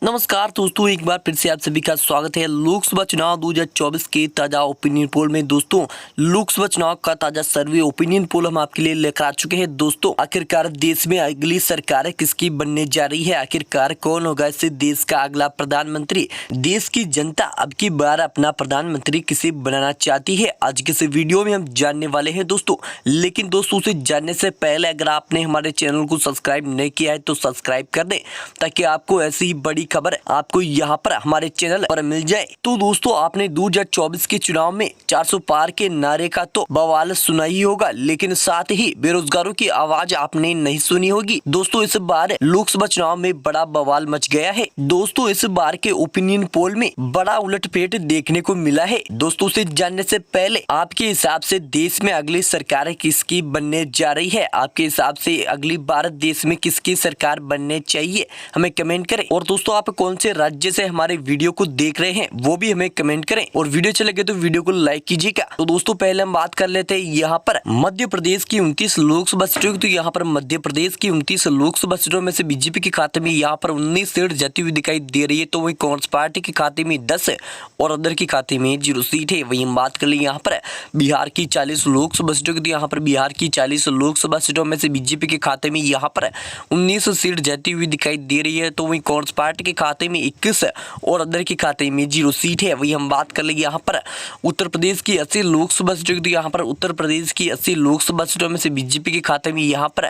नमस्कार दोस्तों, एक बार फिर से आप सभी का स्वागत है। लोकसभा चुनाव 2024 के ताजा ओपिनियन पोल में दोस्तों लोकसभा चुनाव का ताजा सर्वे ओपिनियन पोल हम आपके लिए लेकर आ चुके हैं। दोस्तों आखिरकार देश में अगली सरकार किसकी बनने जा रही है, आखिरकार कौन होगा इस देश का अगला प्रधानमंत्री, देश की जनता अब की बार अपना प्रधानमंत्री किसे बनाना चाहती है, आज के इस वीडियो में हम जानने वाले हैं दोस्तों। लेकिन दोस्तों उसे जानने से पहले अगर आपने हमारे चैनल को सब्सक्राइब नहीं किया है तो सब्सक्राइब कर दें, ताकि आपको ऐसी बड़ी खबर आपको यहाँ पर हमारे चैनल पर मिल जाए। तो दोस्तों आपने 2024 के चुनाव में 400 पार के नारे का तो बवाल सुना ही होगा, लेकिन साथ ही बेरोजगारों की आवाज आपने नहीं सुनी होगी। दोस्तों इस बार लोकसभा चुनाव में बड़ा बवाल मच गया है। दोस्तों इस बार के ओपिनियन पोल में बड़ा उलटफेर देखने को मिला है। दोस्तों से जानने से पहले आपके हिसाब से देश में अगली सरकार किसकी बनने जा रही है, आपके हिसाब से अगली बार देश में किसकी सरकार बनने चाहिए, हमें कमेंट करें। और दोस्तों आप कौन से राज्य से हमारे वीडियो को देख रहे हैं वो भी हमें कमेंट करें, और वीडियो अच्छे लगे तो वीडियो को लाइक कीजिएगा। तो दोस्तों पहले हम बात कर लेते हैं यहाँ पर मध्य प्रदेश की 29 लोकसभा सीटों की। तो यहाँ पर मध्य प्रदेश की 29 लोकसभा सीटों में से बीजेपी के खाते में यहाँ पर 19 सीट जाती हुई दिखाई दे रही है। तो वही कांग्रेस पार्टी के खाते में 10 और अदर के खाते में 0 सीट है। वही हम बात कर ले यहाँ पर बिहार की 40 लोकसभा सीटों की। तो यहाँ पर बिहार की 40 लोकसभा सीटों में से बीजेपी के खाते में यहाँ पर 19 सीट जाती हुई दिखाई दे रही है। तो वही कांग्रेस पार्टी के खाते में 21 और अदर के खाते में 0 सीट है। वही हम बात कर ले यहाँ पर उत्तर प्रदेश की 80 लोकसभा सीटों की। तो यहाँ पर उत्तर प्रदेश की 80 लोकसभा सीटों में से बीजेपी के खाते में यहाँ पर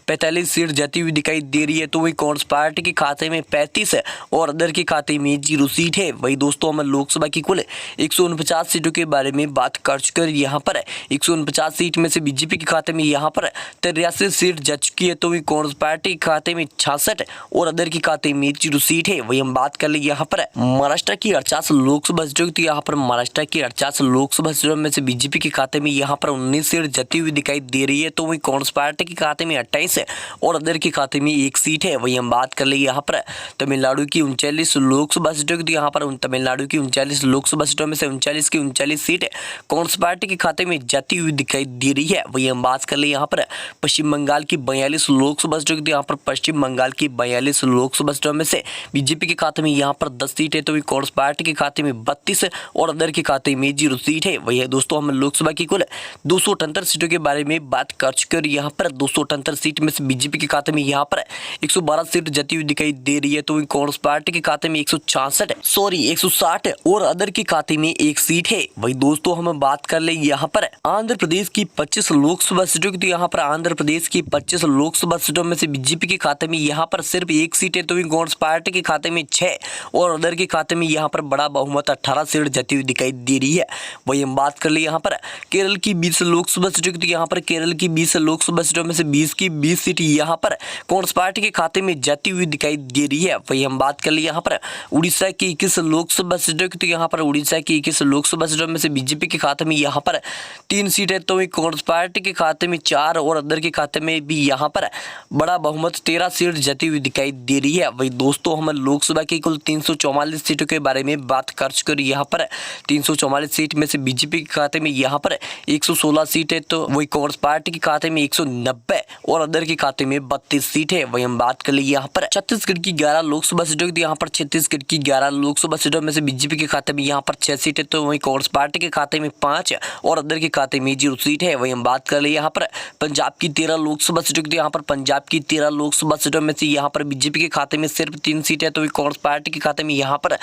45 सीट जाती हुई दिखाई दे रही है। तो वही कांग्रेस पार्टी के खाते में 35 और अदर के खाते में 0 सीट है। वही दोस्तों हम लोकसभा की कुल 149 सीटों के बारे में बात कर चुके हैं। यहाँ पर 149 सीट में से बीजेपी के खाते में यहाँ पर 83 सीट जा चुकी है। तो वही कांग्रेस पार्टी के खाते में 66 और अदर के खाते में 0 सीट है। वही हम बात कर ले यहाँ पर महाराष्ट्र की 48 लोकसभा सीटों। तो यहाँ पर महाराष्ट्र की 48 लोकसभा सीटों में से बीजेपी के खाते में यहाँ पर 19 सीट जाती हुई दिखाई दे रही है। तो वही कांग्रेस पार्टी के खाते में 28 और अदर के खाते में 1 सीट है। वही हम बात कर ले यहाँ पर तमिलनाडु की 39 लोकसभा सीटों की। तो यहाँ पर तमिलनाडु की 39 लोकसभा सीटों में से 39 की 39 सीट कांग्रेस पार्टी के खाते में जाती हुई दिखाई दे रही है। वही हम बात कर ले यहाँ पर पश्चिम बंगाल की 42 लोकसभा सीटों की। तो यहाँ पर पश्चिम बंगाल की 42 लोकसभा सीटों में से बीजेपी के खाते में यहाँ पर 10 सीट है। तो कांग्रेस पार्टी के खाते में 32 और अदर के खाते में 0 सीट है। वही है दोस्तों हम लोकसभा की कुल 278 सीटों के बारे में बात कर चुके हैं। यहाँ पर 278 सीट में से बीजेपी के खाते में यहाँ पर 112 सीट जाती हुई दिखाई दे रही है। तो वही कांग्रेस पार्टी के खाते में 160 और अदर के खाते में 1 सीट है। वही दोस्तों हम बात कर ले यहाँ पर आंध्र प्रदेश की 25 लोकसभा सीटों की। तो यहाँ पर आंध्र प्रदेश की 25 लोकसभा सीटों में से बीजेपी के खाते में यहाँ पर सिर्फ 1 सीट है। तो वही कांग्रेस पार्टी के खाते में 6 और अदर के खाते में यहाँ पर बड़ा बहुमत 18 सीट जाती हुई दिखाई दे रही है। वही हम बात कर ले यहाँ पर केरल की 20 लोकसभा सीटों की। तो यहाँ पर केरल की 20 लोकसभा सीटों में से 20 की 20 सीट यहाँ पर कांग्रेस पार्टी के खाते में जाती हुई दिखाई दे रही है। वही हम बात कर ले यहाँ पर उड़ीसा की 21 लोकसभा सीटों की। तो यहाँ पर उड़ीसा की 21 लोकसभा सीटों में से बीजेपी के खाते में यहाँ पर 3 सीट है। तो वही कांग्रेस पार्टी के खाते में 4 और अदर के खाते में भी यहाँ पर बड़ा बहुमत 13 सीट जाती हुई दिखाई दे रही है। वही दोस्तों हम लोकसभा की कुल 344 सीटों के बारे में बात कर चुके हैं। यहाँ पर 344 सीट में से बीजेपी के खाते में यहाँ पर 116 सीट है। तो वही कांग्रेस पार्टी के खाते में 190 और अदर के खाते में 32 सीट है। वही हम बात कर ले यहाँ पर छत्तीसगढ़ की 11 लोकसभा सीटों की। यहाँ पर छत्तीसगढ़ की 11 लोकसभा सीटों में से बीजेपी के खाते में यहाँ पर 6 सीट है। तो वही कांग्रेस पार्टी के खाते में 5 और अदर के खाते में 0 सीट है। वही हम बात कर ले यहाँ पर पंजाब की 13 लोकसभा सीटों की। यहाँ पर पंजाब की 13 लोकसभा सीटों में से यहाँ पर बीजेपी के खाते में सिर्फ 3 सीट है। तो वही कांग्रेस पार्टी के खाते में यहाँ पर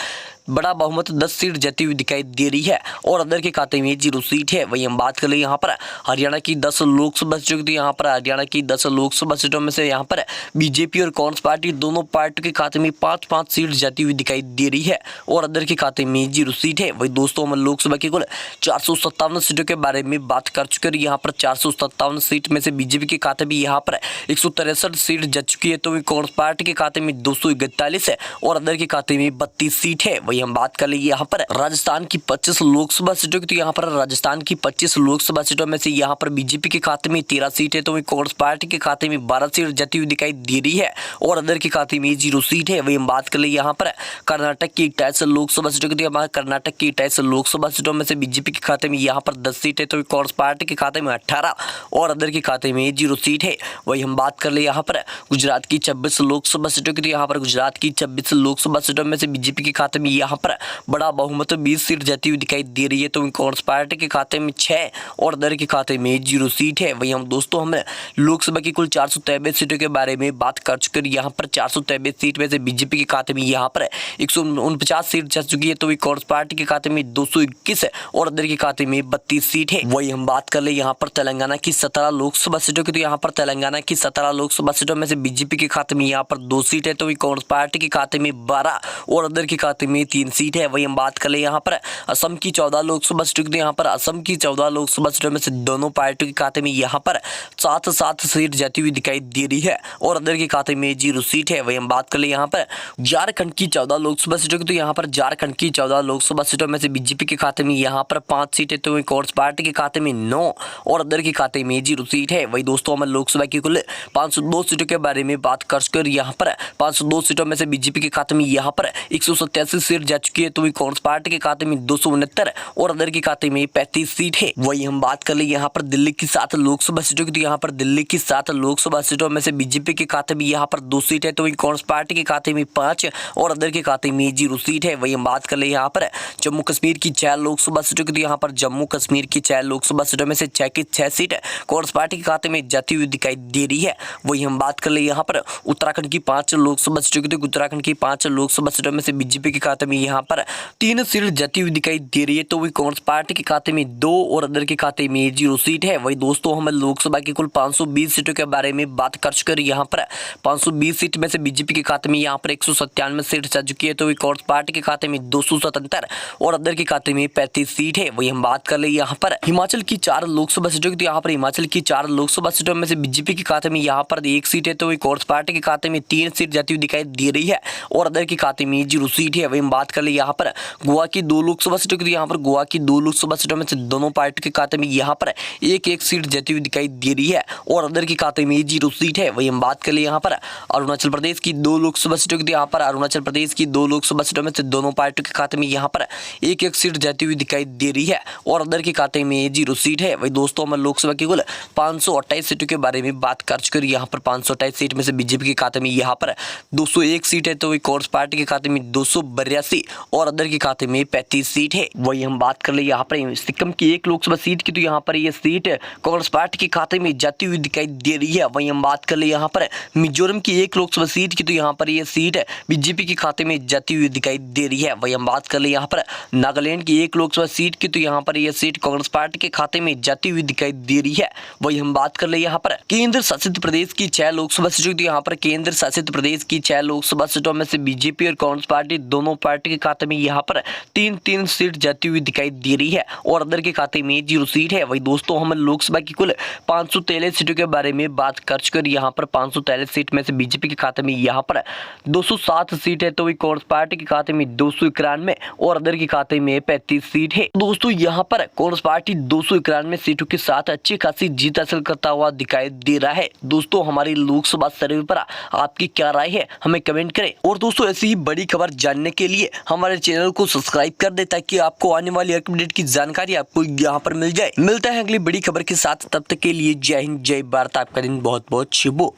बड़ा बहुमत 10 सीट जाती हुई दिखाई दे रही है और अदर के खाते में 0 सीट है। वही हम बात कर ले यहाँ पर हरियाणा की 10 लोकसभा सीटों की। यहाँ पर हरियाणा की 10 लोकसभा सीटों में से यहाँ पर बीजेपी और कांग्रेस पार्टी दोनों पार्टी के खाते में 5-5 सीट जाती हुई दिखाई दे रही है और अदर के खाते में 0 सीट है। वही दोस्तों हम लोकसभा की कुल 457 सीटों के बारे में बात कर चुके हैं। यहाँ पर 457 सीट में से बीजेपी के खाते में यहाँ पर 163 सीट जा चुकी है। तो वही कांग्रेस पार्टी के खाते में 241 है और अदर के खाते में 32 सीट है। वही हम बात कर ले यहाँ पर राजस्थान की 25 लोकसभा सीटों की। तो यहाँ पर राजस्थान की 25 लोकसभा सीटों में से यहाँ पर बीजेपी के खाते में 13 सीट है। तो वही कांग्रेस पार्टी के खाते में 12 सीट जाती हुई दिखाई दे रही है और अदर के खाते में 0 सीट है। वही हम बात कर ले यहाँ पर कर्नाटक की 28 लोकसभा सीटों की। हमारे कर्नाटक की 28 लोकसभा सीटों में से बीजेपी के खाते में यहाँ पर 10 सीट है। तो कांग्रेस पार्टी के खाते में 18 और अदर के खाते में 0 सीट है। वही हम बात कर ले यहाँ पर गुजरात की 26 लोकसभा सीटों की। यहाँ पर गुजरात की 26 लोकसभा सीटों में से बीजेपी के खाते में यहाँ पर बड़ा बहुमत 20 सीट जाती हुई दिखाई दे रही है। तो कांग्रेस पार्टी के खाते में 6 और अदर के खाते में 0 सीट है। वही हम दोस्तों हम लोकसभा की कुल 423 सीटों के बारे में बात कर चुके हैं। यहाँ पर 423 सीट में से बीजेपी के खाते में यहाँ पर 149 सीट जा चुकी है। तो कांग्रेस पार्टी के खाते में 221 और अदर के खाते में 32 सीट है। वही हम बात कर ले यहाँ पर तेलंगाना की 17 लोकसभा सीटों की। तो यहाँ पर तेलंगाना की 17 लोकसभा सीटों में से बीजेपी के खाते में यहाँ पर 2 सीट है। तो कांग्रेस पार्टी के खाते में 12 और अदर के खाते में 3 सीट है। वही हम बात कर ले यहाँ पर असम की 14 लोकसभा सीटों की। तो यहाँ पर असम की 14 लोकसभा सीटों में से दोनों पार्टियों के खाते में यहाँ पर 7 सीट जाती हुई दिखाई दे रही है और अदर के खाते में 0 सीट है। वही हम बात कर ले यहाँ पर झारखंड की 14 लोकसभा सीटों की। तो यहाँ पर झारखंड की 14 लोकसभा सीटों में से बीजेपी के खाते में यहाँ पर 5 सीट है। तो कांग्रेस पार्टी के खाते में 9 और अदर के खाते में 0 सीट है। वही दोस्तों हम लोकसभा की कुल 502 सीटों के बारे में बात कर यहाँ पर 502 सीटों में से बीजेपी के खाते में यहाँ पर 187 सीट जा चुकी है। तो कांग्रेस पार्टी के खाते में 269 और अदर के खाते में 35 सीट है। वही हम बात कर ले यहाँ पर दिल्ली की 7 लोकसभा सीटों की। तो यहाँ पर दिल्ली की 7 लोकसभा सीटों में से बीजेपी के खाते में यहाँ पर 2 सीट है। तो कांग्रेस पार्टी के खाते में 5 और अदर के खाते में 0 सीट है। वही हम बात कर ले यहाँ पर जम्मू कश्मीर की 4 लोकसभा सीटों की। तो यहाँ पर जम्मू कश्मीर की 4 लोकसभा सीटों में से 6 की 6 सीट कांग्रेस पार्टी के खाते में जाती हुई दिखाई दे रही है। वही हम बात कर ले यहाँ पर उत्तराखंड की 5 लोकसभा सीटों की। तो उत्तराखंड की 5 लोकसभा सीटों में से बीजेपी के खाते में यहाँ पर 3 सीट जाती हुई दिखाई दे रही है। तो वही कांग्रेस पार्टी के खाते में 2 और अदर के खाते में 0 सीट है। वही दोस्तों हम लोकसभा की कुल 520 सीटों के बारे में बात कर चुके हैं। यहाँ पर 520 सीट में से बीजेपी के खाते में यहाँ पर 197 सीट जा चुकी है। तो वही कांग्रेस पार्टी के खाते में 277 और अदर के खाते में 35 सीट है। वही हम बात कर ले यहाँ पर हिमाचल की 4 लोकसभा सीटों की। तो यहाँ पर हिमाचल की 4 लोकसभा सीटों में से बीजेपी के खाते में यहाँ पर 1 सीट है। तो वही कांग्रेस पार्टी के खाते में 3 सीट जाती हुई दिखाई दे रही है और अदर के खाते में 0 सीट है। वही हम बात कर ले यहाँ पर गोवा की 2 लोकसभा सीटों की। तो यहाँ पर गोवा की 2 लोकसभा सीटों में से दोनों पार्टी के खाते में यहाँ पर 1 सीट जाती हुई दिखाई दे रही है और अदर के खाते में 0 सीट है। वही हम बात कर ले यहाँ पर अरुणाचल प्रदेश की 2 लोकसभा सीटों की। तो यहाँ पर अरुणाचल प्रदेश की 2 लोकसभा सीटों में से दोनों पार्टियों के खाते में यहाँ पर 1 सीट जाती हुई दिखाई दे रही है और अदर के खाते में 0 सीट है। वही दोस्तों हम लोकसभा की कुल 528 सीटों के बारे में बात कर चुके हैं। यहाँ पर 528 सीट में से बीजेपी के खाते में यहाँ पर 201 सीट है। तो वही कांग्रेस पार्टी के खाते में 282 और अदर के खाते में 35 सीट है। वही हम बात कर ले यहाँ पर सिक्किम की 1 लोकसभा सीट की। तो यहाँ पर यह सीट कांग्रेस पार्टी के खाते में जाती हुई दिखाई दे रही है। वही हम बात कर ले यहाँ पर मिजोरम की 1 लोकसभा सीट की। तो यहाँ पर यह सीट बीजेपी के खाते में जाती हुई दिखाई दे रही है। वही हम बात कर ले यहाँ पर नागालैंड की 1 लोकसभा सीट की। तो यहाँ पर यह सीट कांग्रेस पार्टी के खाते में जाती हुई दिखाई दे रही है। वही हम बात कर ले यहाँ पर केंद्र शासित प्रदेश की 6 लोकसभा सीटों की। यहाँ पर केंद्र शासित प्रदेश की 6 लोकसभा सीटों में से बीजेपी और कांग्रेस पार्टी दोनों पार्टी के खाते में यहाँ पर 3 सीट जाती हुई दिखाई दे रही है और अदर के खाते में 0 सीट है। वही दोस्तों हम लोकसभा की कुल 543 सीटों के बारे में बात कर चुके हैं। यहाँ पर 543 सीट में से बीजेपी के खाते में यहाँ पर 207 सीट है। तो वही कांग्रेस पार्टी के खाते में 291 और अदर के खाते में 35 सीट है। दोस्तों यहाँ पर कांग्रेस पार्टी 291 सीटों के साथ अच्छी खासी जीत हासिल करता हुआ दिखाई दे रहा है। दोस्तों हमारी लोकसभा सर्वे पर आपकी क्या राय है हमें कमेंट करें और दोस्तों ऐसी ही बड़ी खबर जानने के लिए हमारे चैनल को सब्सक्राइब कर दे ताकि आपको आने वाली अपडेट की जानकारी आपको यहाँ पर मिल जाए। मिलता है अगली बड़ी खबर के साथ, तब तक के लिए जय हिंद जय भारत। आपका दिन बहुत बहुत शुभ हो।